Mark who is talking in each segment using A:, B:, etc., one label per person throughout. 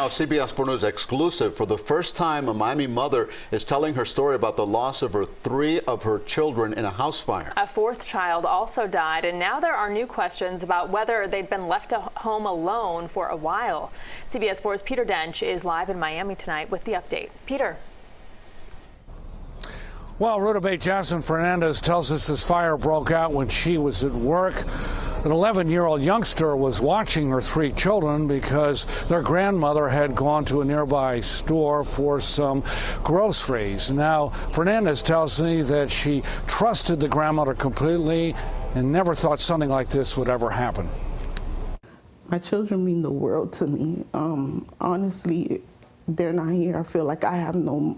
A: now, CBS 4 News exclusive. For the first time, a Miami mother is telling her story about the loss of three of her children in a house fire.
B: A fourth child also died, and now there are new questions about whether they'd been left at home alone for a while. CBS 4's Peter Dench is live in Miami tonight with the update. Peter.
C: Well, Rudabeh Jasmine Fernandez tells us this fire broke out when she was at work. An 11-year-old youngster was watching her three children because their grandmother had gone to a nearby store for some groceries. Now, Fernandez tells me that she trusted the grandmother completely and never thought something like this would ever happen.
D: My children mean the world to me. Honestly, they're not here. I feel like I have no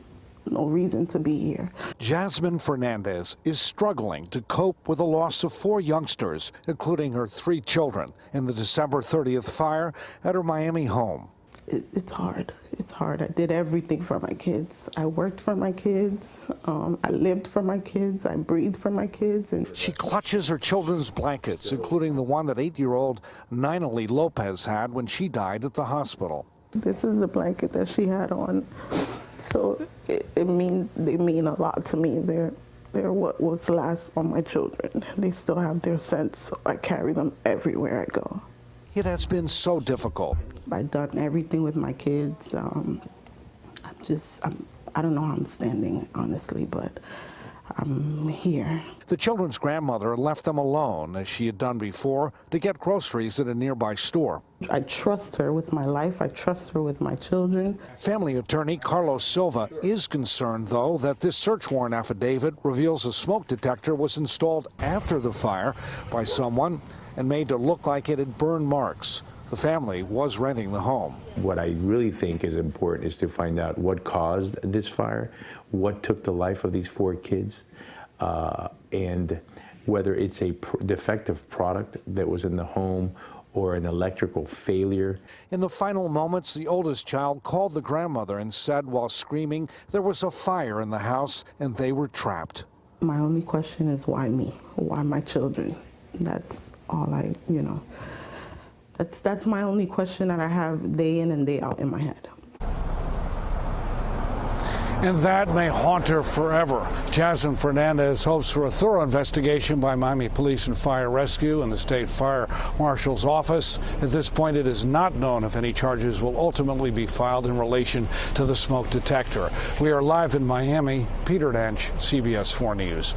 D: reason to be here.
C: Jasmine Fernandez is struggling to cope with the loss of four youngsters, including her three children, in the December 30th fire at her Miami home.
D: It's hard. It's hard. I did everything for my kids. I worked for my kids. I lived for my kids. I breathed for my kids. And
C: she clutches her children's blankets, including the one that 8-year-old Ninali Lopez had when she died at the hospital.
D: This is the blanket that she had on. So they mean a lot to me. They're what was last on my children. They still have their sense, so I carry them everywhere I go.
C: It has been so difficult.
D: I've done everything with my kids. I don't know how I'm standing, honestly, but I'm here.
C: The children's grandmother left them alone, as she had done before, to get groceries at a nearby store.
D: I trust her with my life. I trust her with my children.
C: Family attorney Carlos Silva is concerned, though, that this search warrant affidavit reveals a smoke detector was installed after the fire by someone and made to look like it had burn marks. The family was renting the home.
E: What I really think is important is to find out what caused this fire, what took the life of these four kids, and whether it's a defective product that was in the home or an electrical failure.
C: In the final moments, the oldest child called the grandmother and said, while screaming, there was a fire in the house and they were trapped.
D: My only question is, why me? Why my children? That's all That's my only question that I have day in and day out in my head.
C: And that may haunt her forever. Jasmine Fernandez hopes for a thorough investigation by Miami Police and Fire Rescue and the State Fire Marshal's office. At this point, it is not known if any charges will ultimately be filed in relation to the smoke detector. We are live in Miami. Peter Dench, CBS 4 News.